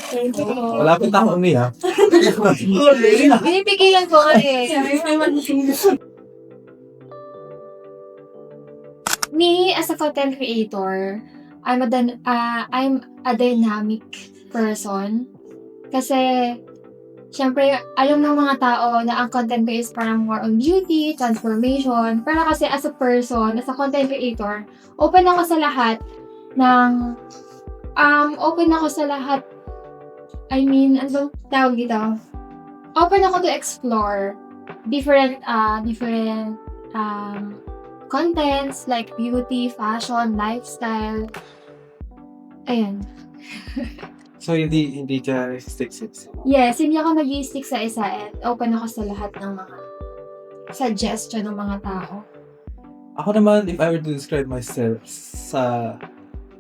Thank you po. Malapit ako umiyak. Binipigilan ko nga eh. Me, as a content creator, I'm a dynamic person. Kasi, syempre, alam ng mga tao na ang content ko is parang more on beauty, transformation. Pero kasi as a person, as a content creator, open ako sa lahat ng, I mean, ano bang tawag dito? Open ako to explore different contents like beauty, fashion, lifestyle. Ayan. So, hindi ka stick. Yes, hindi ako nag-i-stick sa isa and open ako sa lahat ng mga suggestion ng mga tao. Ako naman, if I were to describe myself sa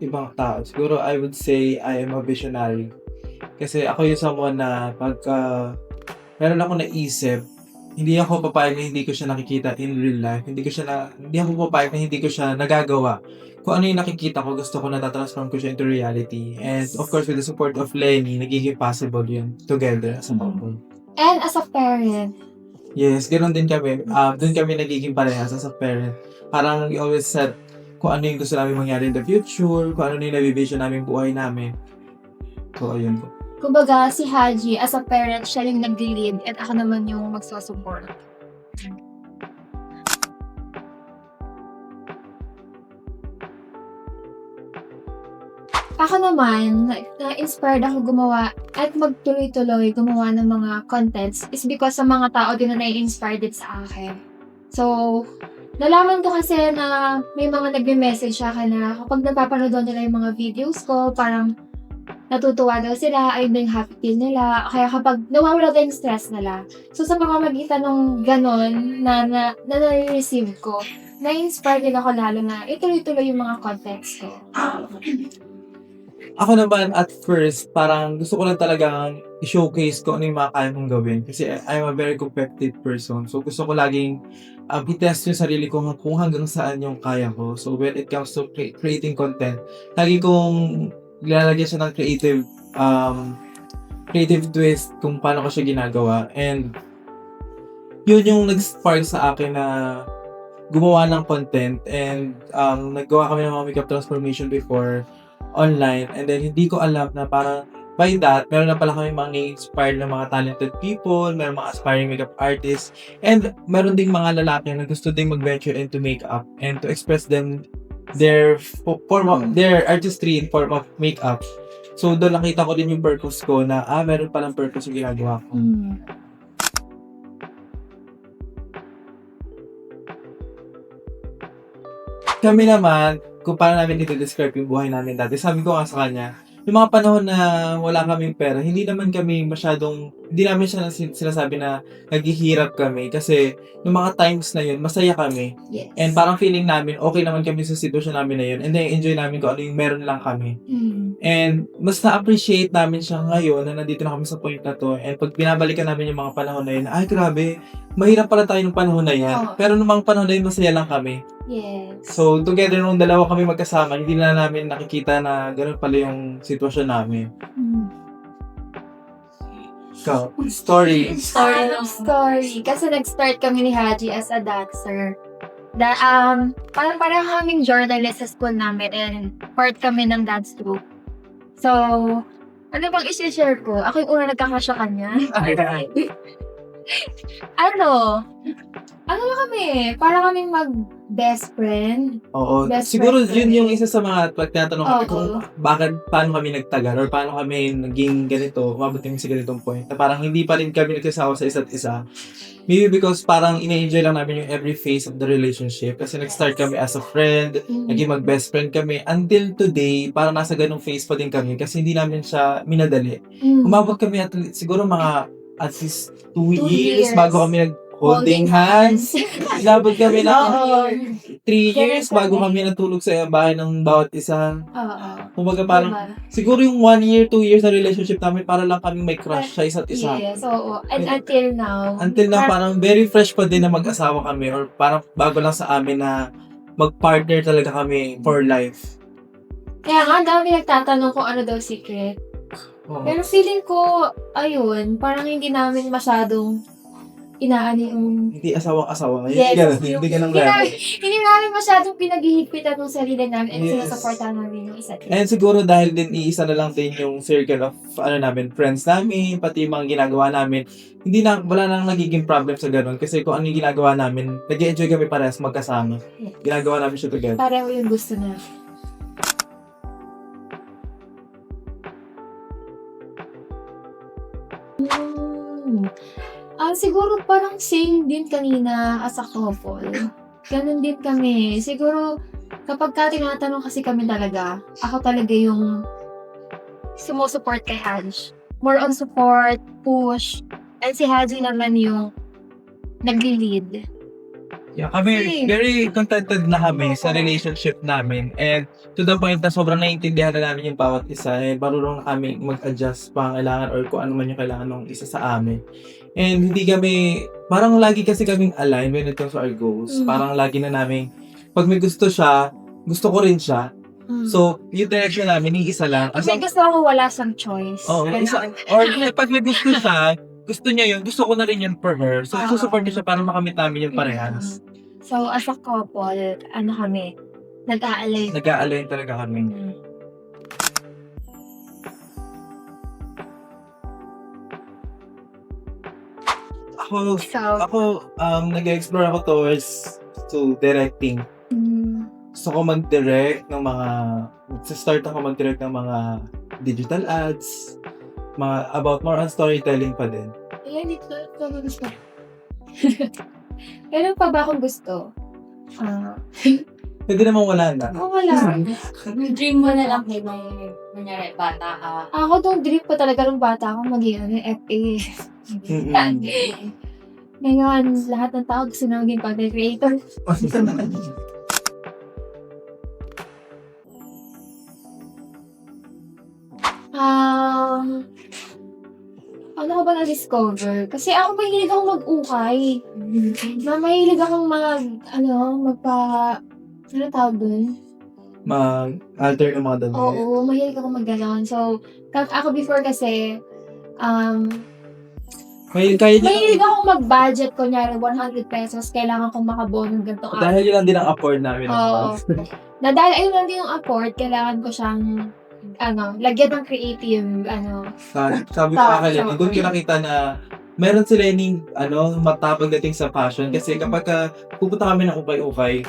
ibang tao, siguro I would say I am a visionary. Kasi ako yung someone na pagka meron ako naisip, hindi ako papayag na hindi ko siya nakikita in real life. Hindi ako papayag na hindi ko siya nagagawa. Kung ano yung nakikita ko, gusto ko na tatransform ko siya into reality. And of course, with the support of Lenny, nagiging possible yun together as a couple. And as a parent, Yes, ganoon din kami. Doon kami nagiging parehas as a parent. Parang we always said kung ano yung gusto namin mangyari in the future, kung ano yung nabivision namin buhay namin. So, ayun po. kumbaga si Haji, as a parent, siya yung nag-lead and ako naman yung magsusupport. Ako naman, na-inspired ako gumawa at magtuloy-tuloy gumawa ng mga contents is because sa mga tao din na nai-inspired din sa akin. So, nalaman ko kasi na may mga nagme-message sa akin na kapag napapanood daw nila yung mga videos ko, parang natutuwa daw sila, ayun na yung happy feel nila. Kaya kapag nawawala daw yung stress nila. So, sa pamamagitan ng ganon na na-receive ko, na-inspire din ako lalo na ituloy-tuloy yung mga contents ko. Ako naman, at first, parang gusto ko lang talagang i-showcase ko ano yung mga kaya kong gawin. Kasi I'm a very competitive person. So, gusto ko laging i-test yung sarili ko kung hanggang saan yung kaya ko. So, when it comes to creating content, lagi kong nilalagyan siya ng creative twist kung paano ko siya ginagawa. And yun yung nag-spark sa akin na gumawa ng content. And naggawa kami ng mga makeup transformation before online, and then hindi ko alam na parang by that, meron na pala kami mga inspired na mga talented people, meron mga aspiring makeup artists, and meron ding mga lalaki na gusto ding mag-venture into makeup and to express them their artistry in form of makeup. So doon nakita ko din yung purpose ko na meron palang purpose yung ginagawa ko. Kami naman, kung paano namin i-describe yung buhay namin dati, sabi ko nga sa kanya, yung mga panahon na wala kaming pera, hindi namin siya sinasabi na naghihirap kami kasi yung mga times na yun, masaya kami. Yes. And parang feeling namin, okay naman kami sa sitwasyon namin na yun, and then enjoy namin kung ano yung meron lang kami. And mas na-appreciate namin siya ngayon na nandito na kami sa point na to, and pag binabalikan namin yung mga panahon na yun, ay grabe, mahirap pala tayo ng panahon na yan. Pero nung mga panahon na yun, masaya lang kami. Yes. So, together nung dalawa kami magkasama, hindi na namin nakikita na gano'n pala yung sitwasyon namin. Ikaw, story. Story. Kasi nag-start kami ni Haji as a dancer. Parang kaming journalist sa school namin and part kami ng dance group. So, ano bang isi-share ko? Ako yung una nagkakasya kanya. Ano na kami? Para kaming mag-best friend. Oo. Best Siguro friend yun kami. yung isa sa mga pag tinatanong kami Oo. kung paano kami nagtagal or paano kami naging ganito, umabot kami sa ganitong point na parang hindi pa rin kami nagsasawa sa isa't isa. Maybe because parang ina-enjoy lang namin yung every phase of the relationship kasi nag-start kami as a friend, naging mag-best friend kami until today, parang nasa ganung phase pa din kami kasi hindi namin siya minadali. Umabot kami siguro mga at least 2 years bago kami nag-holding hands. Inabot kami ng 3 years bago kami natulog sa bahay ng bawat isa. Oo. Kumbaga parang, siguro yung 1 year, 2 years na relationship namin, para lang kaming may crush sa isa't isa. Yes, oo. And until now. Until na parang very fresh pa din na mag-asawa kami or parang bago lang sa amin na mag-partner talaga kami for life. Kaya nga, ang dami nagtatanong kung ano daw secret. Oo. Pero feeling ko, ayun, parang hindi namin masyadong inaano yung... Hindi asawang-asawa. Yes, Hindi ganang hindi level. namin, hindi namin masyadong pinaghihigpitan ng sarili namin and Yes. sinasupportan namin yung isa't isa. And siguro dahil din iisa na lang din yung circle of namin, friends namin, pati yung mga ginagawa namin, wala nang nagiging problem sa ganun. Kasi kung ano yung ginagawa namin, nag-enjoy kami parehas magkasama. Ginagawa namin siya together. Pareho yung gusto na. Siguro parang same din kanina as a couple. Ganun din kami. Siguro, kapag tinatanong kasi kami talaga, ako talaga yung sumusupport kay Haj. More on support, push, and si Haji naman yung nagli-lead. Yeah, kami, very contented na kami sa relationship namin. And to the point na sobrang naiintindihan na namin yung bawat isa. And marunong na kami mag-adjust pa ang kailangan or kung ano man yung kailangan ng isa sa amin. And hindi kami, parang lagi kasi kaming aligned when it comes to our goals. Parang lagi na namin, pag may gusto siya, gusto ko rin siya. So, yung direction namin, yung isa lang. Pag may gusto ako, wala siyang choice. Or pag may gusto siya, gusto niya yun, gusto ko na rin yun for her. So, susupport niya siya para makamit namin yung parehas. So, as a couple, ano kami, nag-aalay. Nag-a-align talaga kami. Ako, nag-explore ako towards to directing. Gusto ko mag-direct ng mga, start ako mag-direct ng mga digital ads, about more on storytelling pa din. Ayan, dito na gusto. Meron pa ba akong gusto? Pwede naman wala na. Wala. Dream mo na lang kay may kunyari bata ka. Ako tong dream ko talaga nung bata ako maging FA. Ngayon, lahat ng tao gusto na maging content creator. Ano ko ba na-discover? Kasi ako mahilig akong mag-ukay. Mahilig akong ano tawag dun? Mag-alter ng mga dami. Oo, mahilig akong mag-ganon. So, ako before kasi, mahilig akong mag-budget, kunyari 100 pesos, kailangan kong makabuo ng ganitong Dahil yun lang din ang afford namin. Oo. Dahil ayun lang din yung afford, kailangan ko siyang lagyan ng creative, Sabi ko kakalanin, doon ko nakita na meron sila yung mata pagdating sa fashion. Kasi kapag pupunta kami ng ukay-ukay,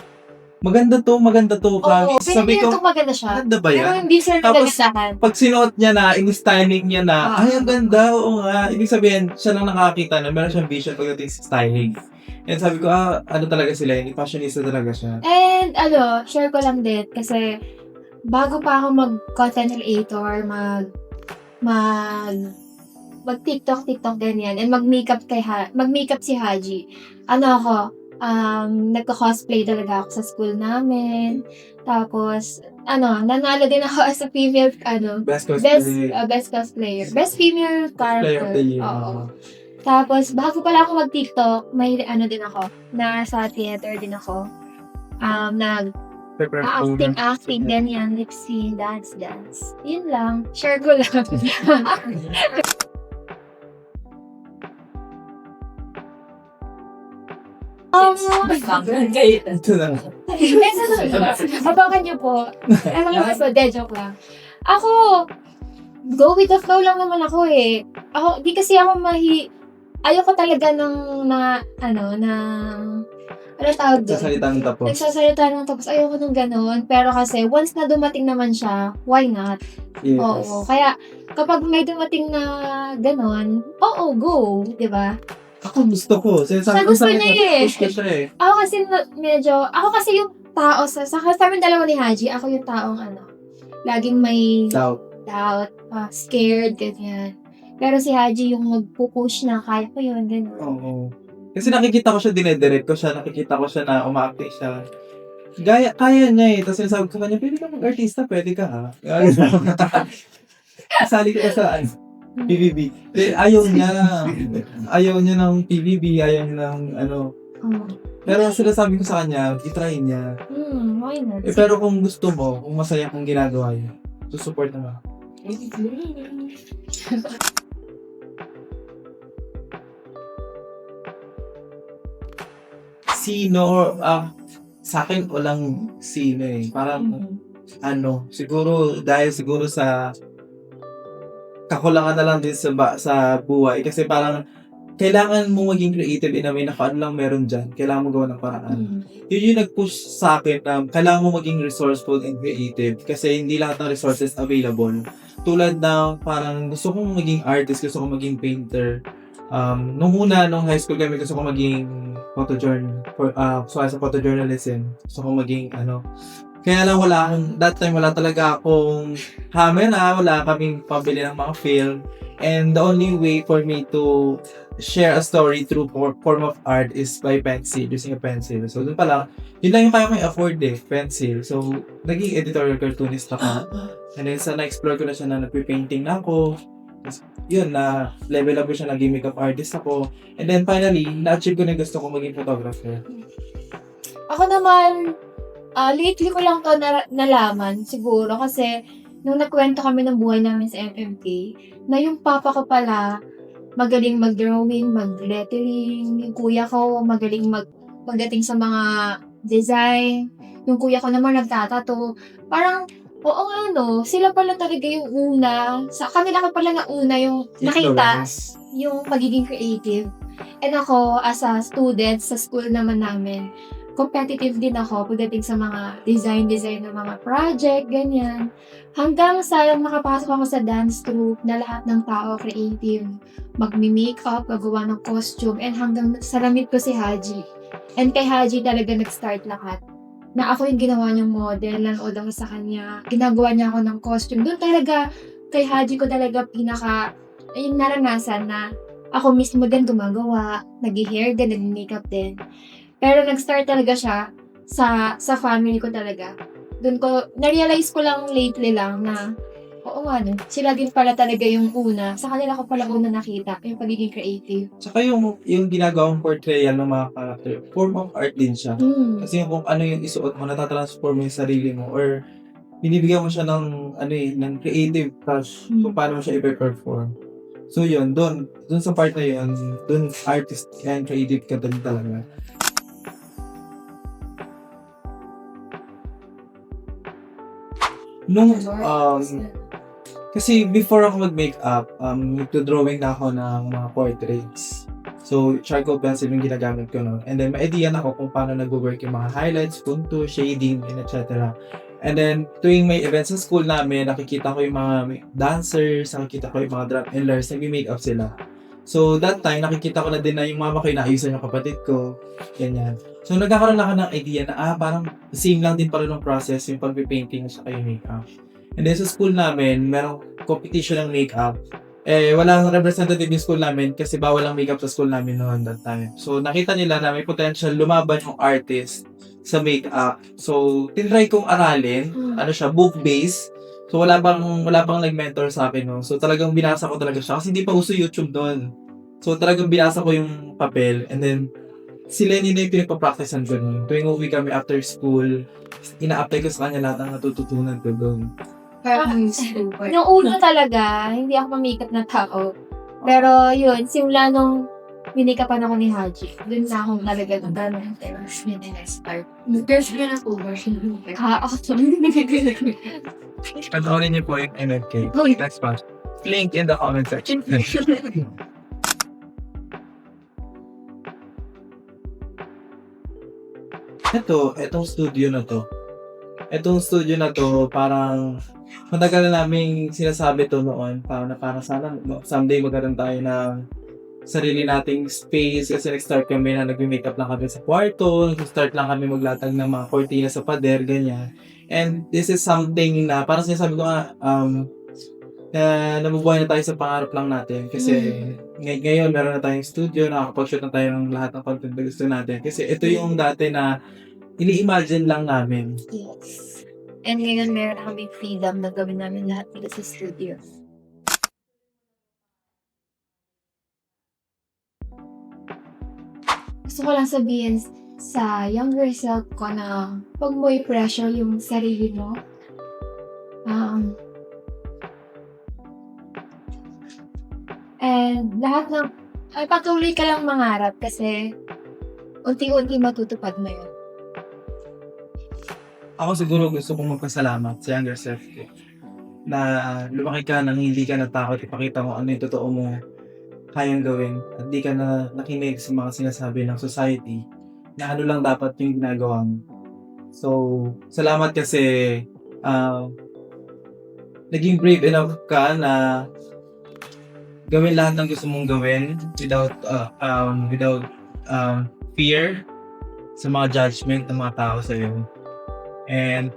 maganda to. Oo, Sabi ko, maganda siya. maganda ba Pero yan? hindi siya Tapos, nagagasahan. Pag sinuot niya na, in-styling niya na, Ah. ay, ang ganda, oo nga. Ibig sabihin, siya lang nakakita na meron siyang vision pagdating sa styling. And sabi ko, talaga sila, yung fashionista talaga siya. And share ko lang din kasi bago pa ako mag-content creator, mag-TikTok ganyan, and mag-makeup si Haji. Nagko-cosplay talaga ako sa school namin. Tapos, nanalo din ako as a female, Best cosplay. best cosplayer. Best female Player of character. the year. Oo. Tapos, bago pala ako mag-TikTok, may din ako, nasa theater din ako. Acting, ganyan, lip sync, dance. Yun lang. Share ko lang. Ito na. Abangan niyo po. Joke lang. Ako, go with the flow lang naman ako eh. Di kasi ako ayoko talaga ano tawag doon? Nagsasalita ng tapos. Ayoko nung ganun. Pero kasi, once na dumating naman siya, why not? Yes. Oo. Kaya, kapag may dumating na ganun, go. Diba? Ako gusto ko. Sa gusto niya eh. Gusto siya eh. Ako kasi yung tao, sa kami dalawa ni Haji, ako yung taong laging may Doubt. scared, ganyan. Pero si Haji yung magpupush na, kaya ko yun, ganyan. Oo. Kasi nakikita ko siya, dinedirect ko siya, nakikita ko siya na umaacting siya. Kaya niya eh. Tapos sinasabi ko sa kanya, pwede ka mag-artista, pwede ka ha. Kasali ko sa PBB. Ayaw niya ng PBB, ayaw niya ng Pero sinasabi ko sa kanya, itry niya. Why not? Pero kung gusto mo, kung masaya kong ginagawa yun, susupport naman. Sino, sa akin walang sino eh. Parang, siguro, dahil siguro sa kakulangan na lang din sa buhay. Kasi parang, kailangan mo maging creative in a way na kung ano lang meron dyan. Kailangan mo gawa ng paraan. Yun yung nag-push sa akin na kailangan mo maging resourceful and creative. Kasi hindi lahat ng resources available. Tulad na parang gusto kong maging artist, gusto kong maging painter. Nung high school kami, gusto kong maging sa photojournalism. Gusto kong maging Kaya lang that time wala talaga akong hammer wala kaming pambili ng mga film. And the only way for me to share a story through form of art is by pencil, using a pencil. So, dun pa lang, yun lang yung kaya ko afford pencil. So, naging editorial cartoonist ako. And then, na-explore ko na siya na nagpipainting na ako. Tapos, yun, level up ko siya, naging makeup artist ako. And then, finally, na-achieve ko na gusto ko maging photographer. Ako naman, lately ko lang to nalaman, siguro, kasi nung nagkwento kami ng buhay namin sa MMK, na yung papa ko pala, magaling mag-drawing, mag-lettering, yung kuya ko, magaling pagdating sa mga design, yung kuya ko naman nagtatato. Parang, oo nga sila pala talaga yung una, sa kanila ko pala na una yung nakita, yung pagiging creative. And ako, as a student sa school naman namin, competitive din ako pagdating sa mga design ng mga project, ganyan. Hanggang sa nakapasok ako sa dance troupe na lahat ng tao creative. Magmi-makeup, gagawa ng costume, and hanggang sa na-meet ko si Haji. And kay Haji talaga nag-start lahat. Na ako yung ginawa niyang model, nanood ako sa kanya, ginagawa niya ako ng costume. Doon talaga, kay Haji ko talaga yung naranasan na ako mismo din gumagawa, nag-hair din, nag-makeup din. Pero nag-start talaga siya sa family ko talaga. Doon na-realize ko lang lately lang na, oo nga sila din pala talaga yung una. Sa kanila ko pala una nakita, yung pagiging creative. Tsaka yung ginagawang portrayal ng mga character, form of art din siya. Kasi kung ano yung isuot mo, natatransform mo yung sarili mo, or binibigyan mo siya ng creative touch kung paano mo siya i-perform. So yun, doon sa part na yun, doon artist and creative ka din talaga. Kasi before ako mag-makeup, nagdo-drawing na ako ng mga portraits. So, charcoal pencil yung ginagamit ko noon. And then, may idea na ako kung paano nag-work yung mga highlights, contour, shading, and etc. And then, tuwing may events sa school namin, nakikita ko yung mga dancers, nakikita ko yung mga drum and learners, nag-makeup sila. So, that time, nakikita ko na din na yung mama ko inaayusan yung kapatid ko. Ganyan. So, nagkakaroon ako ng idea na, parang same lang din pala ng process yung pag-painting sa kayo makeup. And then, sa school namin, merong competition ng makeup. Walang representative yung school namin kasi bawal ang makeup sa school namin noon that time. So, nakita nila na may potential lumaban yung artist sa makeup. So, tinry kong aralin. Book-based. So, wala pang nag-mentor sa akin, no? So, talagang binasa ko talaga siya. Kasi hindi pa uso YouTube doon. So, talagang binasa ko yung papel. And then, sila yung pinagpa-practicean ko nun. Tuwing uwi kami after school, ina-apply ko sa kanya lahat ng natututunan ko doon. Yung una talaga, hindi ako mamikap na tao. Pero yun, simula nung minikapan ako ni Haji, dun na akong talaga nagano. Panoorin niyo po yung MMK. Next one. Link in the comment section. Etong studio na to. Parang matagal na naming sinasabi to noon. Parang sana someday magkaroon tayo ng sarili nating space. Kasi nag-start kami na nag-makeup lang kami sa kwarto. Nag-start lang kami maglatag ng mga cortina sa pader, ganyan. And this is something na parang sinasabi ko nga, nabubuhay na tayo sa pangarap lang natin. Kasi ngayon meron na tayong studio, nakakapag-shoot na tayo ng lahat ng content na gusto natin. Kasi ito yung dati na ini-imagine lang namin. Yes. And ngayon meron kami freedom na gawin namin lahat dito sa studio. Gusto ko lang sabihin sa younger self ko na huwag mo i-pressure yung sarili mo. And lahat ng, ay patuloy ka lang mangarap kasi unti-unti matutupad mo yun. Ako siguro gusto kong magpasalamat sa younger self ko na lumaki ka nang hindi ka natakot ipakita mo ano yung totoo mo kayang gawin at di ka na nakinig sa mga sinasabi ng society na ano lang dapat yung ginagawa mo. So, salamat kasi naging brave enough ka na gawin lahat ng gusto mong gawin without fear sa mga judgment ng mga tao sa iyo. And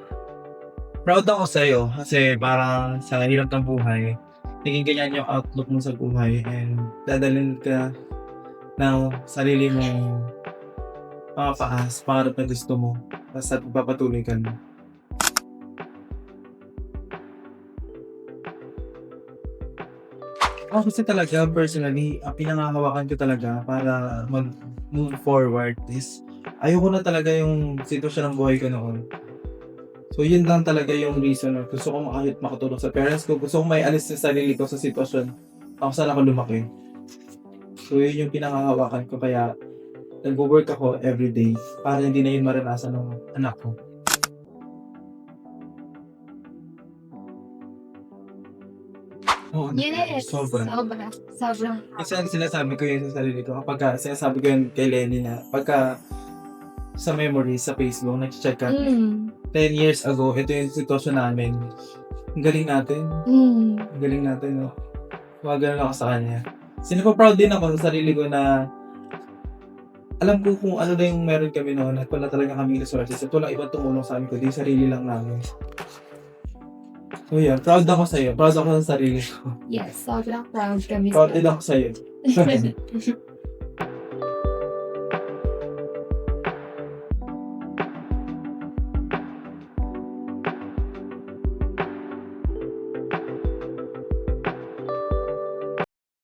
proud ako sa iyo kasi parang sa hirap ng buhay, naging ganyan yung outlook mo sa buhay and dadalhin ka ng sarili mong mga paas, pangarap na gusto mo basta papatuloy ka na. Ako kasi talaga, personally, ang pinangahawakan ko talaga para mag-move forward is ayoko na talaga yung sitwasyon ng buhay ko noon. So, yun lang talaga yung reason na gusto ko makatulong sa parents ko. Gusto ko may alis sa sarili ko sa sitwasyon kung saan ako lumaki. So, yun yung pinangahawakan ko. Kaya, nag-work ako everyday para hindi na yun maranasan ng anak ko. Oo, Yes! sobra. Sobrang. Kasi ang sinasabi ko yun sa sarili ko, kapag sinasabi ko yun kay Lenny na pagka sa memories sa Facebook, nag-check ka, 10 years ago, ito yung sitwasyon namin. Ang galing natin. Ang galing natin, no? Gano'n ako sa kanya. Sinapo-proud din ako sa sarili ko na alam ko kung ano na yung meron kami noon at wala talaga kaming resources at walang ibang tumulong sa amin kundi sarili lang namin. So yeah, proud ako sa'yo. Proud ako sa sarili ko. Yes, sobrang proud kami. Proud din ako sa'yo.